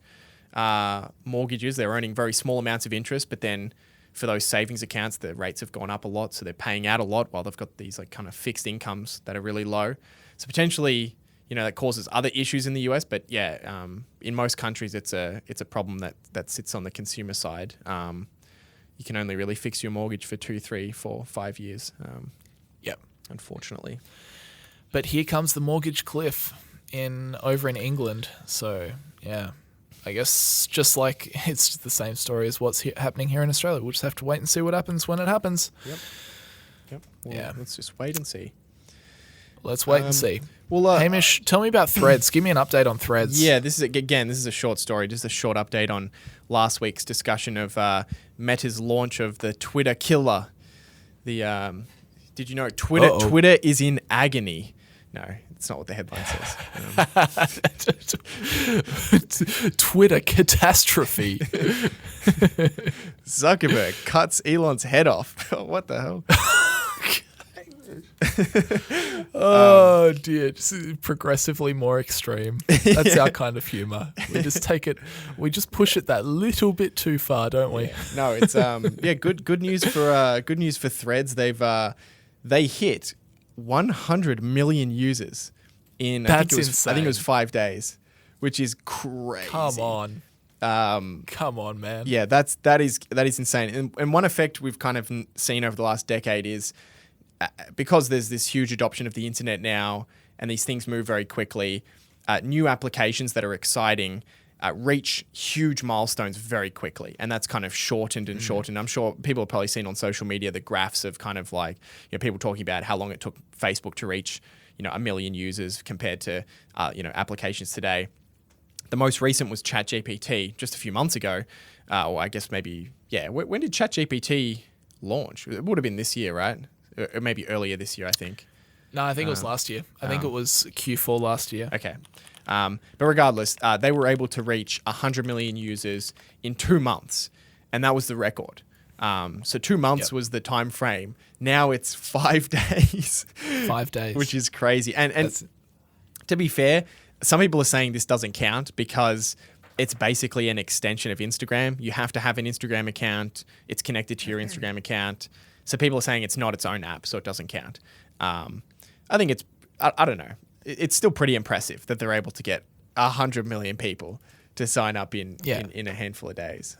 mortgages, they're earning very small amounts of interest, but then for those savings accounts, the rates have gone up a lot, so they're paying out a lot while they've got these like kind of fixed incomes that are really low. So potentially, that causes other issues in the US, but in most countries, it's a problem that sits on the consumer side. You can only really fix your mortgage for 2, 3, 4, 5 years. Unfortunately. But here comes the mortgage cliff over in England. So I guess just like it's the same story as what's happening here in Australia. We'll just have to wait and see what happens when it happens. Yep. Well, let's just wait and see. Let's wait and see. Well, Hamish, tell me about Threads. Give me an update on Threads. Yeah, this is a short story, just a short update on last week's discussion of Meta's launch of the Twitter killer. Did you know Twitter is in agony? No, it's not what the headline says. Twitter catastrophe. Zuckerberg cuts Elon's head off. What the hell? Oh dear, just progressively more extreme. That's our kind of humor. We just we just push it that little bit too far, don't we? No, it's good news for Threads. They hit 100 million users in insane. I think it was 5 days, which is crazy. Come on. Come on, man. Yeah, that is insane. And one effect we've kind of seen over the last decade is because there's this huge adoption of the internet now and these things move very quickly, new applications that are exciting reach huge milestones very quickly. And that's kind of shortened and shortened. I'm sure people have probably seen on social media the graphs of kind of like, people talking about how long it took Facebook to reach, 1 million users compared to applications today. The most recent was ChatGPT just a few months ago, or I guess maybe when did ChatGPT launch? It would have been this year, right? Or maybe earlier this year, I think. No, I think it was last year. I think it was Q4 last year. Okay. But regardless, they were able to reach 100 million users in 2 months, and that was the record. So 2 months was the time frame. Now it's 5 days. 5 days. Which is crazy. And to be fair, some people are saying this doesn't count because it's basically an extension of Instagram. You have to have an Instagram account. It's connected to your Instagram account. So people are saying it's not its own app, so it doesn't count. I think I don't know. It's still pretty impressive that they're able to get 100 million people to sign up in a handful of days.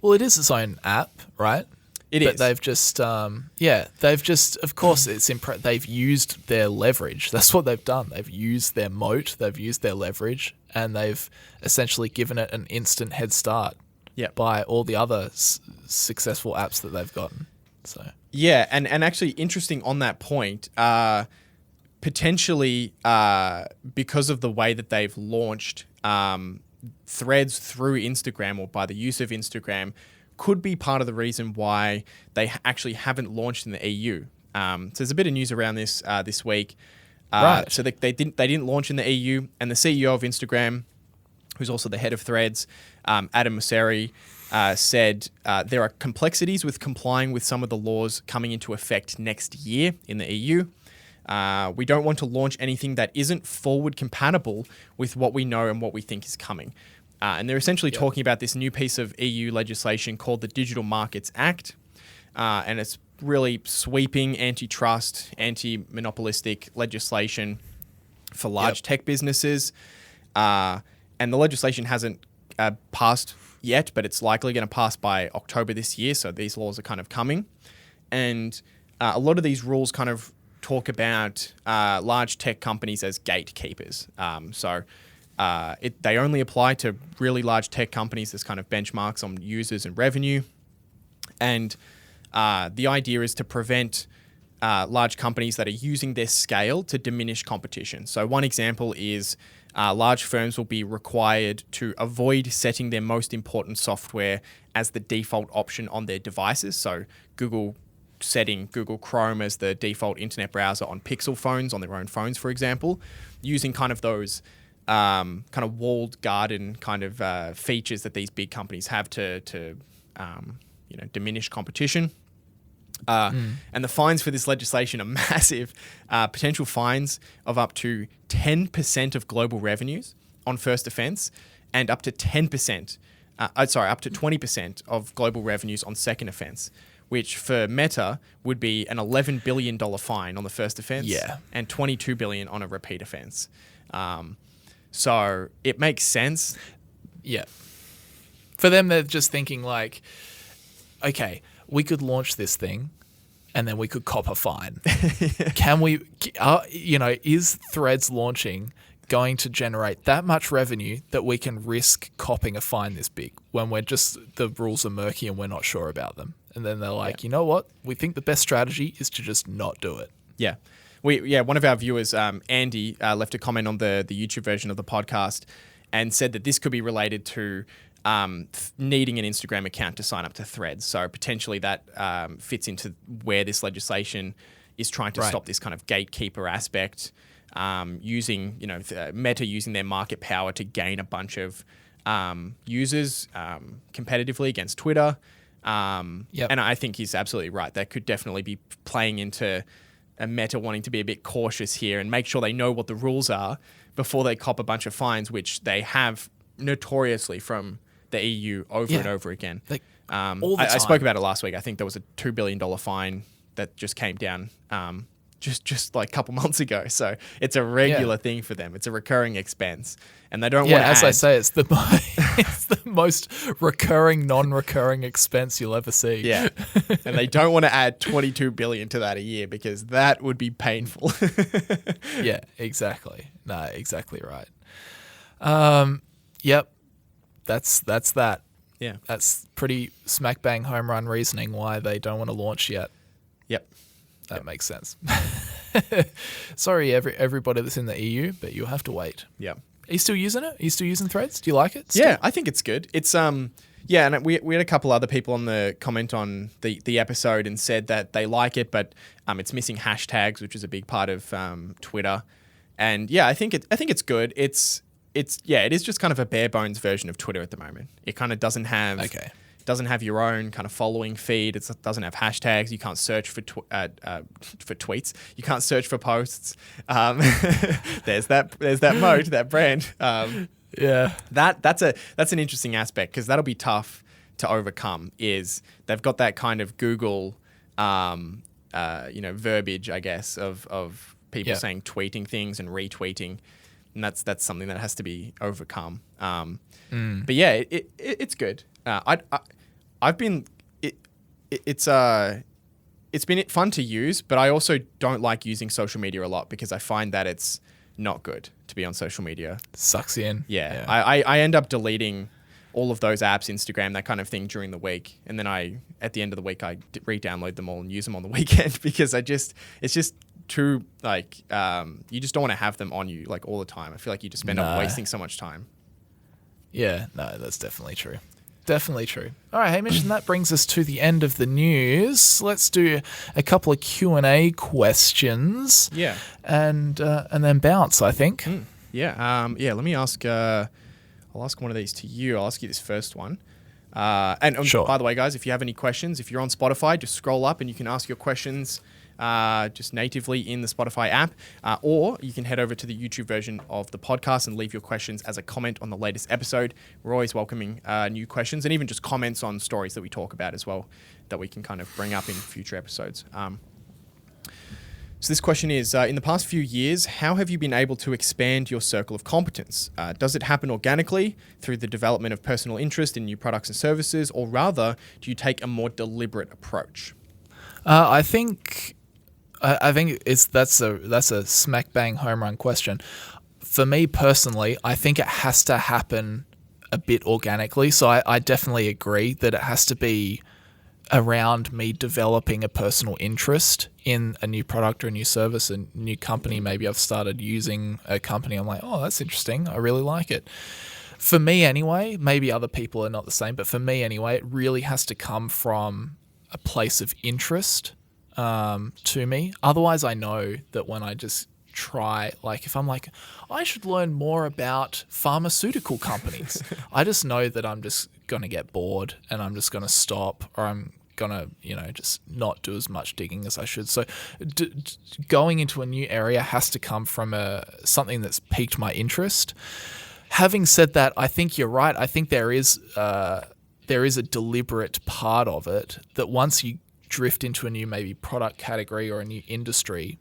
Well, it is its own app, right? But they've just, of course, they've used their leverage. That's what they've done. They've used their moat, they've used their leverage, and they've essentially given it an instant head start by all the other successful apps that they've gotten. So yeah, and actually interesting on that point, potentially because of the way that they've launched threads through Instagram or by the use of Instagram could be part of the reason why they actually haven't launched in the EU. So there's a bit of news around this this week. Right. So they didn't launch in the EU, and the CEO of Instagram, who's also the head of Threads, Adam Mosseri, said there are complexities with complying with some of the laws coming into effect next year in the EU. We don't want to launch anything that isn't forward compatible with what we know and what we think is coming. And they're essentially talking about this new piece of EU legislation called the Digital Markets Act. And it's really sweeping antitrust, anti-monopolistic legislation for large tech businesses. And the legislation hasn't passed yet, but it's likely going to pass by October this year. So these laws are kind of coming. And a lot of these rules kind of talk about large tech companies as gatekeepers. They only apply to really large tech companies as kind of benchmarks on users and revenue. And the idea is to prevent large companies that are using their scale to diminish competition. So one example is large firms will be required to avoid setting their most important software as the default option on their devices. So Google setting Google Chrome as the default internet browser on Pixel phones, on their own phones, for example, using kind of those kind of walled garden kind of features that these big companies have to diminish competition. And the fines for this legislation are massive. Potential fines of up to 10% of global revenues on first offense, and up to 20% of global revenues on second offense, which for Meta would be an $11 billion fine on the first offense and $22 billion on a repeat offense. So it makes sense. Yeah. For them, they're just thinking like, okay, we could launch this thing and then we could cop a fine. Can we, is Threads launching going to generate that much revenue that we can risk copping a fine this big when the rules are murky and we're not sure about them? And then they're like, you know what? We think the best strategy is to just not do it. Yeah. One of our viewers, Andy, left a comment on the YouTube version of the podcast and said that this could be related to needing an Instagram account to sign up to Threads. So potentially that fits into where this legislation is trying to stop this kind of gatekeeper aspect, using Meta using their market power to gain a bunch of users competitively against Twitter. And I think he's absolutely right. That could definitely be playing into a Meta wanting to be a bit cautious here and make sure they know what the rules are before they cop a bunch of fines, which they have notoriously from the EU over and over again. All the time. I spoke about it last week. I think there was a $2 billion fine that just came down just like a couple months ago. So it's a regular thing for them. It's a recurring expense. And they don't want to I say, it's the most recurring, non-recurring expense you'll ever see. Yeah. And they don't want to add $22 billion to that a year because that would be painful. Yeah, exactly. No, exactly right. Yep. That's that. Yeah. That's pretty smack bang home run reasoning why they don't want to launch yet. Yep. That makes sense. Sorry, everybody that's in the EU, but you'll have to wait. Yeah. Are you still using it? Are you still using Threads? Do you like it? Yeah, I think it's good. It's yeah, and we had a couple other people on the comment on the episode and said that they like it, but it's missing hashtags, which is a big part of Twitter. And yeah, I think it's good. It is just kind of a bare bones version of Twitter at the moment. It kind of doesn't have your own kind of following feed. It doesn't have hashtags. You can't search for tweets. You can't search for posts. There's that mode, that brand. Yeah, that's an interesting aspect because that'll be tough to overcome. Is they've got that kind of Google, verbiage, I guess, of people saying tweeting things and retweeting, and that's something that has to be overcome. But yeah, it's good. It's been fun to use, but I also don't like using social media a lot because I find that it's not good to be on social media. Sucks you in. Yeah. I end up deleting all of those apps, Instagram, that kind of thing during the week. And then at the end of the week, I re-download them all and use them on the weekend because it's just too, like, you just don't want to have them on you, like, all the time. I feel like you just end up wasting so much time. Yeah, no, that's definitely true. Definitely true. All right, Hamish, and that brings us to the end of the news. Let's do a couple of Q&A questions. Yeah. And then bounce, I think. Yeah. Let me ask. I'll ask one of these to you. I'll ask you this first one. Sure. By the way, guys, if you have any questions, if you're on Spotify, just scroll up and you can ask your questions just natively in the Spotify app, or you can head over to the YouTube version of the podcast and leave your questions as a comment on the latest episode. We're always welcoming new questions and even just comments on stories that we talk about as well that we can kind of bring up in future episodes. So this question is, in the past few years, how have you been able to expand your circle of competence? Does it happen organically through the development of personal interest in new products and services, or rather, do you take a more deliberate approach? I think that's a smack bang home run question. For me personally, I think it has to happen a bit organically. So I definitely agree that it has to be around me developing a personal interest in a new product or a new service, a new company. Maybe I've started using a company. I'm like, oh, that's interesting. I really like it. For me anyway, maybe other people are not the same, but for me anyway, it really has to come from a place of interest to me. Otherwise, I know that when I just try, like if I'm like, I should learn more about pharmaceutical companies, I just know that I'm just going to get bored and I'm just going to stop, or I'm going to, just not do as much digging as I should. So going into a new area has to come from something that's piqued my interest. Having said that, I think you're right. I think there is a deliberate part of it that once you drift into a new maybe product category or a new industry,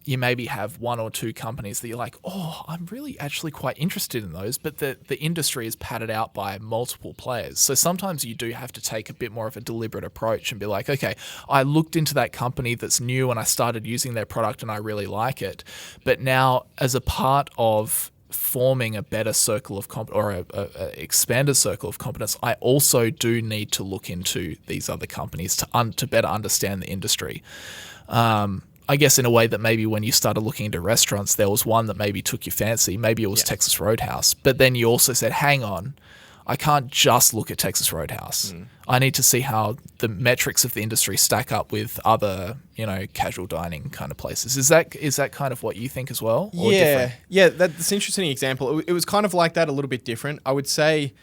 you maybe have one or two companies that you're like, oh, I'm really actually quite interested in those, but the industry is padded out by multiple players. So sometimes you do have to take a bit more of a deliberate approach and be like, okay, I looked into that company that's new and I started using their product and I really like it. But now as a part of forming a better circle of or a expanded circle of competence, I also do need to look into these other companies to better understand the industry. I guess in a way that maybe when you started looking into restaurants, there was one that maybe took your fancy. Maybe it was Texas Roadhouse. But then you also said, hang on, I can't just look at Texas Roadhouse. I need to see how the metrics of the industry stack up with other, casual dining kind of places. Is that kind of what you think as well? Or different? Yeah, that's an interesting example. It was kind of like that, a little bit different. I would say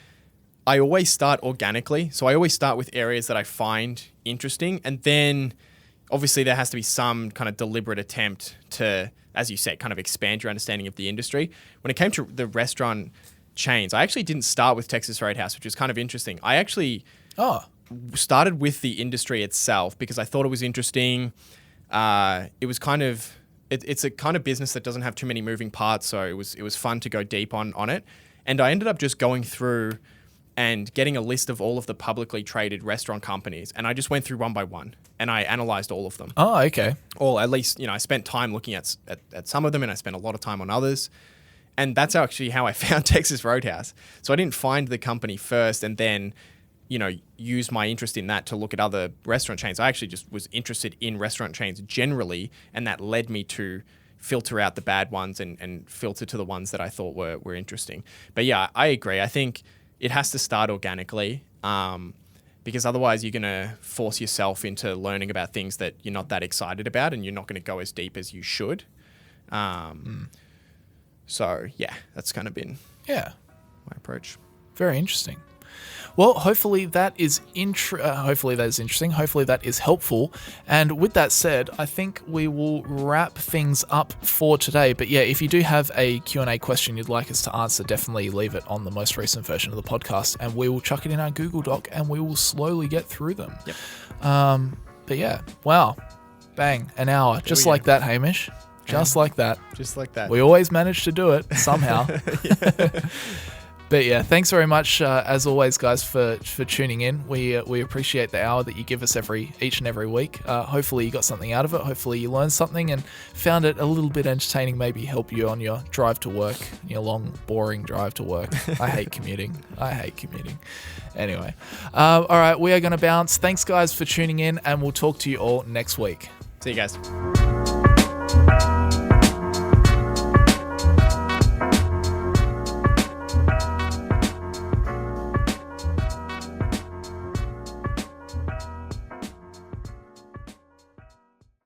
I always start organically. So I always start with areas that I find interesting, and then obviously there has to be some kind of deliberate attempt to, as you said, kind of expand your understanding of the industry. When it came to the restaurant chains, I actually didn't start with Texas Roadhouse, which is kind of interesting. I actually started with the industry itself because I thought it was interesting. It was kind of, it's a kind of business that doesn't have too many moving parts, so it was fun to go deep on it. And I ended up just going through and getting a list of all of the publicly traded restaurant companies. And I just went through one by one and I analyzed all of them. Oh, okay. Or at least, I spent time looking at some of them and I spent a lot of time on others. And that's actually how I found Texas Roadhouse. So I didn't find the company first and then use my interest in that to look at other restaurant chains. I actually just was interested in restaurant chains generally, and that led me to filter out the bad ones and filter to the ones that I thought were interesting. But yeah, I agree. I think it has to start organically, because otherwise you're going to force yourself into learning about things that you're not that excited about, and you're not going to go as deep as you should. So yeah, that's kind of been my approach. Very interesting. Well, hopefully that is interesting. Hopefully that is helpful. And with that said, I think we will wrap things up for today. But yeah, if you do have a Q&A question you'd like us to answer, definitely leave it on the most recent version of the podcast, and we will chuck it in our Google Doc, and we will slowly get through them. Yep. But yeah, wow, bang, an hour, just like that, Hamish. Just like that. Just like that. We always manage to do it somehow. But yeah, thanks very much, as always, guys, for tuning in. We appreciate the hour that you give us each and every week. Hopefully you got something out of it. Hopefully you learned something and found it a little bit entertaining, maybe help you on your drive to work, your long, boring drive to work. I hate commuting. Anyway, all right, we are going to bounce. Thanks, guys, for tuning in, and we'll talk to you all next week. See you guys.